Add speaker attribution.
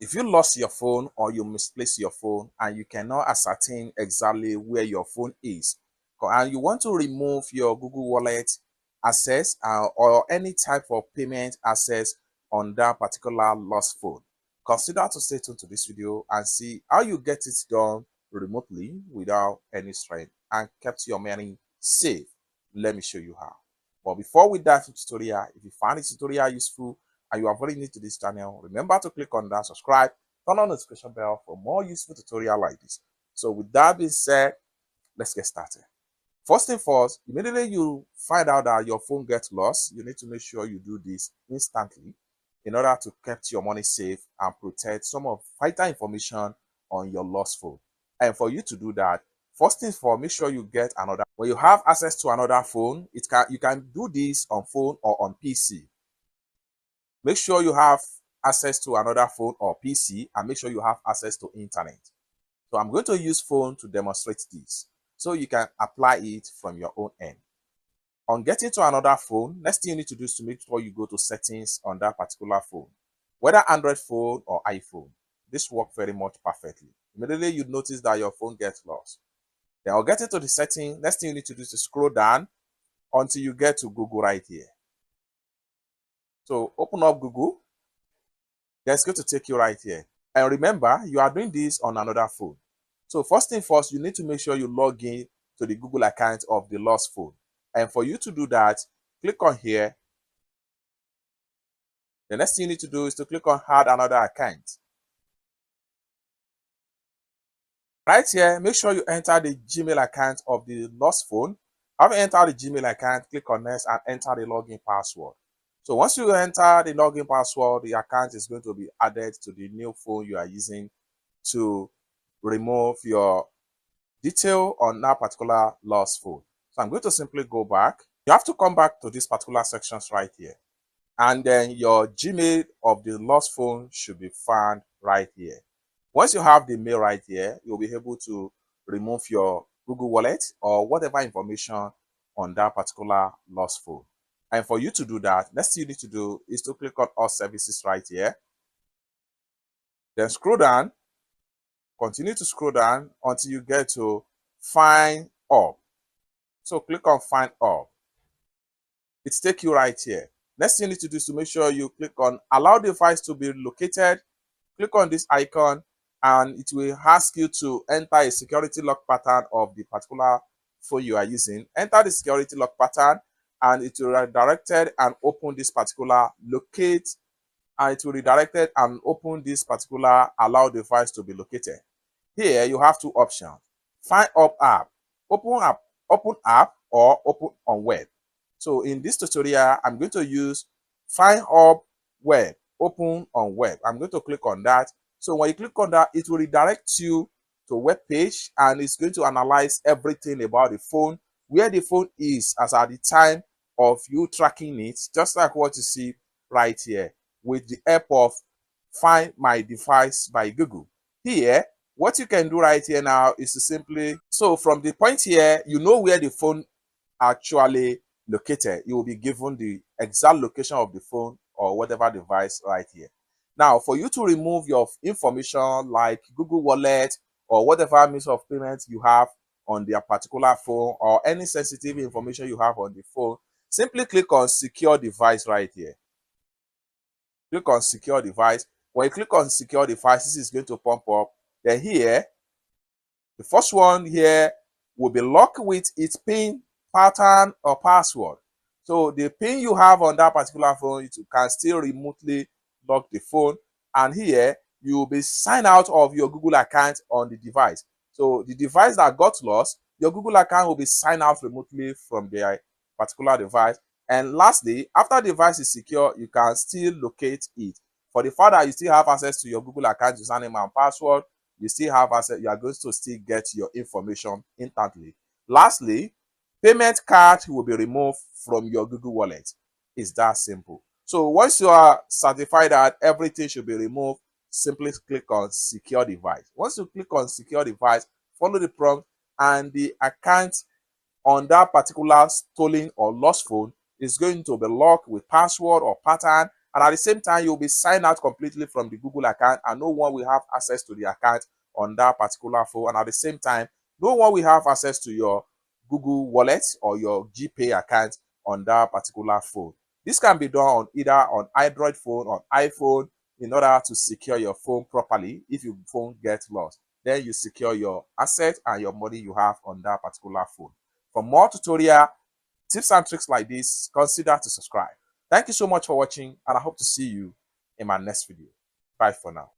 Speaker 1: If you lost your phone or you misplaced your phone and you cannot ascertain exactly where your phone is, and you want to remove your Google Wallet access or any type of payment access on that particular lost phone, consider to stay tuned to this video and see how you get it done remotely without any strain and kept your money safe. Let me show you how. But before we dive into tutorial, if you find this tutorial useful and you are very new to this channel, remember to click on that subscribe, turn on the notification bell for more useful tutorial like this. So with that being said, let's get started. First thing first, immediately you find out that your phone gets lost, you need to make sure you do this instantly in order to keep your money safe and protect some of vital information on your lost phone. And for you to do that, first thing for make sure you get another. When you have access to another phone, you can do this on phone or on PC. Make sure you have access to another phone or PC and make sure you have access to internet. So I'm going to use phone to demonstrate this so you can apply it from your own end. On getting to another phone, next thing you need to do is to make sure you go to settings on that particular phone, whether Android phone or iPhone. This works very much perfectly. Immediately you notice that your phone gets lost. Then I'll get into the setting. Next thing you need to do is to scroll down until you get to Google right here. So open up Google. That's going to take you right here. And remember, you are doing this on another phone. So first thing first, you need to make sure you log in to the Google account of the lost phone. And for you to do that, click on here. The next thing you need to do is to click on add another account. Right here, make sure you enter the Gmail account of the lost phone. Having entered the Gmail account, click on next and enter the login password. So once you enter the login password, the account is going to be added to the new phone you are using to remove your detail on that particular lost phone. So I'm going to simply go back. You have to come back to this particular sections right here. And then your Gmail of the lost phone should be found right here. Once you have the mail right here, you'll be able to remove your Google Wallet or whatever information on that particular lost phone. And for you to do that, next thing you need to do is to click on all services right here. Then scroll down, continue to scroll down until you get to find all. So click on find all. It's take you right here. Next thing you need to do is to make sure you click on allow device to be located. Click on this icon and it will ask you to enter a security lock pattern of the particular phone you are using. Enter the security lock pattern and it will redirect and open this particular locate, and it will redirect and open this particular allow device to be located. Here you have two options. Find up app, open app or open on web. So in this tutorial, I'm going to use find up web, open on web. I'm going to click on that. So when you click on that, it will redirect you to a web page and it's going to analyze everything about the phone, where the phone is as at the time of you tracking it, just like what you see right here with the help of Find My Device by Google. Here, what you can do right here now is to simply, so from the point here, you know where the phone actually located. You will be given the exact location of the phone or whatever device right here. Now, for you to remove your information like Google Wallet or whatever means of payment you have on their particular phone or any sensitive information you have on the phone, simply click on Secure Device right here. Click on Secure Device. When you click on Secure Device, this is going to pump up. Then here, the first one here will be locked with its PIN, pattern, or password. So the PIN you have on that particular phone, you can still remotely lock the phone. And here, you will be signed out of your Google account on the device. So the device that got lost, your Google account will be signed out remotely from the particular device. And lastly, after the device is secure, you can still locate it. For the fact that you still have access to your Google account username and password, you still have access, you are going to still get your information instantly. Lastly, payment card will be removed from your Google Wallet. It's that simple. So once you are certified that everything should be removed, simply click on Secure Device. Once you click on Secure Device, follow the prompt and the account on that particular stolen or lost phone is going to be locked with password or pattern, And at the same time, you'll be signed out completely from the Google account, and no one will have access to the account on that particular phone. And at the same time, no one will have access to your Google Wallet or your GPay account on that particular phone. This can be done on either on Android phone or iPhone in order to secure your phone properly. If your phone gets lost, then you secure your assets and your money you have on that particular phone. For more tutorial tips and tricks like this, consider to subscribe. Thank you so much for watching, and I hope to see you in my next video. Bye for now.